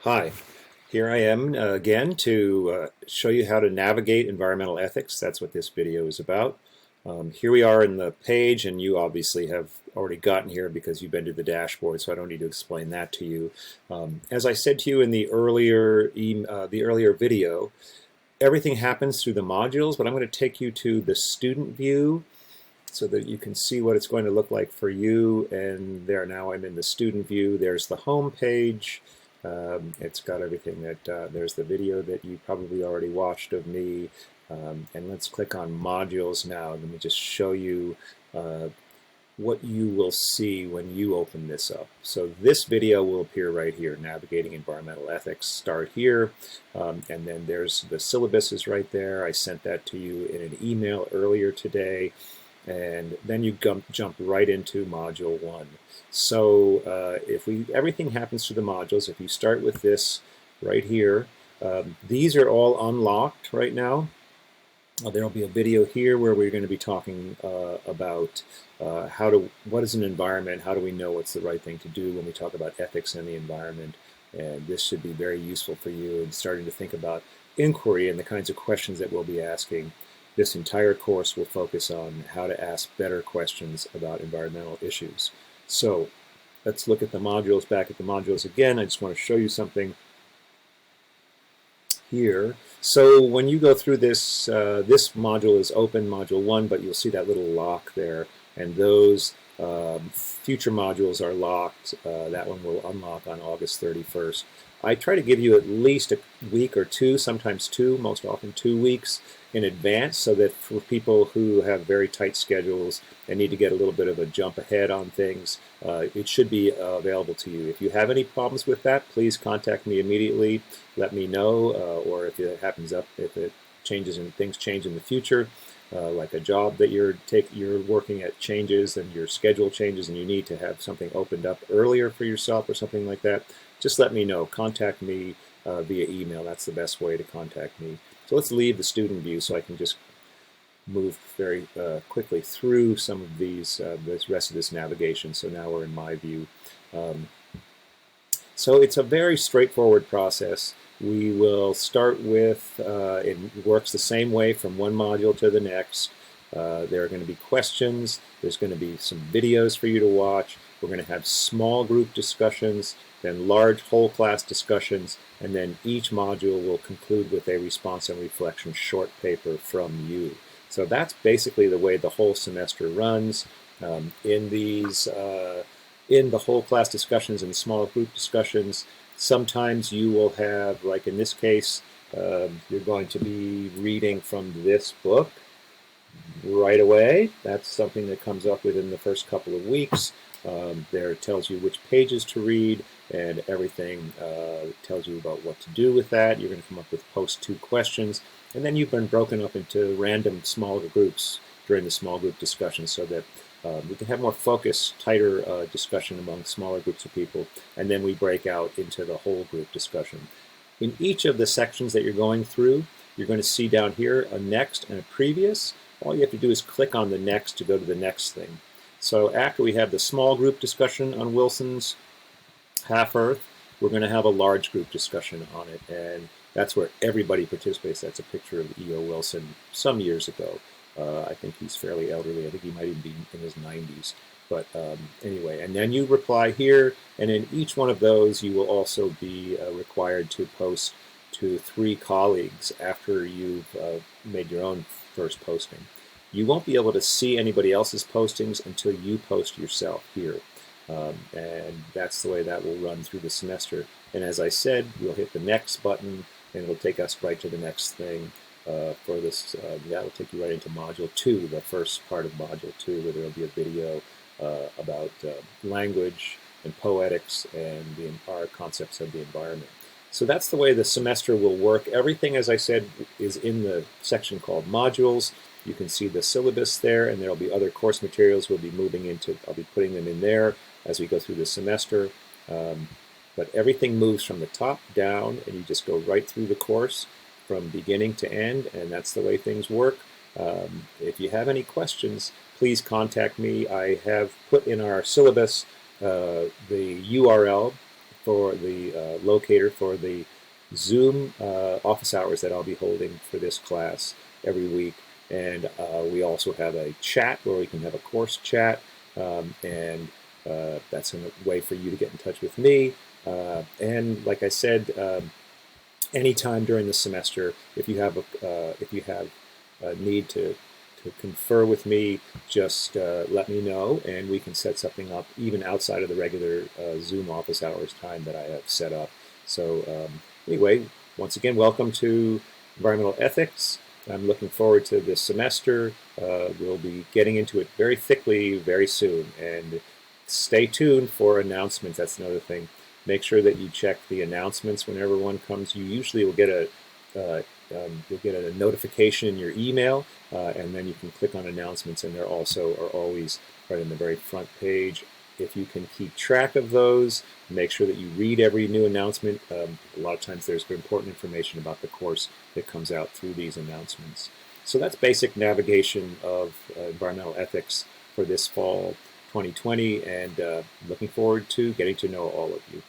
Hi, here I am again to show you how to navigate environmental ethics. That's what this video is about. Here we are in the page, and you obviously have already gotten here because you've been to the dashboard, so I don't need to explain that to you. As I said to you in the earlier video, everything happens through the modules, but I'm going to take you to the student view so that you can see what it's going to look like for you. And there, now I'm in the student view. There's the home page. It's got everything that, there's the video that you probably already watched of me. And let's click on modules now. Let me just show you what you will see when you open this up. So this video will appear right here, Navigating Environmental Ethics. Start here, and then there's the syllabus is right there. I sent that to you in an email earlier today. And then you jump right into module 1. So everything happens through the modules. If you start with this right here, these are all unlocked right now. There will be a video here where we're going to be talking about what is an environment, how do we know what's the right thing to do when we talk about ethics in the environment. And this should be very useful for you in starting to think about inquiry and the kinds of questions that we'll be asking. This entire course will focus on how to ask better questions about environmental issues. So let's look at the modules, back at the modules again. I just want to show you something here. So when you go through this, this module is open, module 1, but you'll see that little lock there. And those future modules are locked. That one will unlock on August 31st. I try to give you at least a week or two, sometimes 2, most often 2 weeks in advance, so that for people who have very tight schedules and need to get a little bit of a jump ahead on things, it should be available to you. If you have any problems with that, please contact me immediately. Let me know, or if it happens up, if it changes and things change in the future, like a job that you're working at changes and your schedule changes and you need to have something opened up earlier for yourself or something like that, just let me know. Contact me via email. That's the best way to contact me. So let's leave the student view so I can just move very quickly through some of these, this rest of this navigation. So now we're in my view. So it's a very straightforward process. We will start with, it works the same way from one module to the next. There are going to be questions. There's going to be some videos for you to watch. We're going to have small group discussions, then large whole class discussions, and then each module will conclude with a response and reflection short paper from you. So that's basically the way the whole semester runs. In the whole class discussions and small group discussions, sometimes you will have, like in this case, you're going to be reading from this book right away. That's something that comes up within the first couple of weeks. There it tells you which pages to read and everything. Tells you about what to do with that. You're going to come up with post 2 questions, and then you've been broken up into random smaller groups during the small group discussion so that we can have more focused, tighter discussion among smaller groups of people, and then we break out into the whole group discussion. In each of the sections that you're going through, you're going to see down here a next and a previous. All you have to do is click on the next to go to the next thing. So after we have the small group discussion on Wilson's Half-Earth, we're going to have a large group discussion on it, and that's where everybody participates. That's a picture of E.O. Wilson some years ago. I think he's fairly elderly. I think he might even be in his 90s. But anyway, and then you reply here, and in each one of those you will also be required to post to 3 colleagues after you've made your own first posting. You won't be able to see anybody else's postings until you post yourself here. And that's the way that will run through the semester. And as I said, we'll hit the next button, and it'll take us right to the next thing. For this, that will take you right into Module 2, the first part of Module 2, where there will be a video about language and poetics and our concepts of the environment. So that's the way the semester will work. Everything, as I said, is in the section called Modules. You can see the syllabus there, and there will be other course materials we'll be moving into. I'll be putting them in there as we go through the semester. But everything moves from the top down, and you just go right through the course from beginning to end, and that's the way things work. If you have any questions, please contact me. I have put in our syllabus the URL for the locator for the Zoom office hours that I'll be holding for this class every week. And we also have a chat where we can have a course chat, and that's a way for you to get in touch with me. And like I said, anytime during the semester, if you have a need to confer with me, just let me know, and we can set something up even outside of the regular Zoom office hours time that I have set up. So anyway, once again, welcome to Environmental Ethics. I'm looking forward to this semester. We'll be getting into it very thickly very soon, and stay tuned for announcements. That's another thing. Make sure that you check the announcements whenever one comes. You usually will get you'll get a notification in your email, and then you can click on announcements, and they're also are always right in the very front page. If you can keep track of those, make sure that you read every new announcement. A lot of times there's important information about the course that comes out through these announcements. So that's basic navigation of environmental ethics for this fall 2020, and looking forward to getting to know all of you.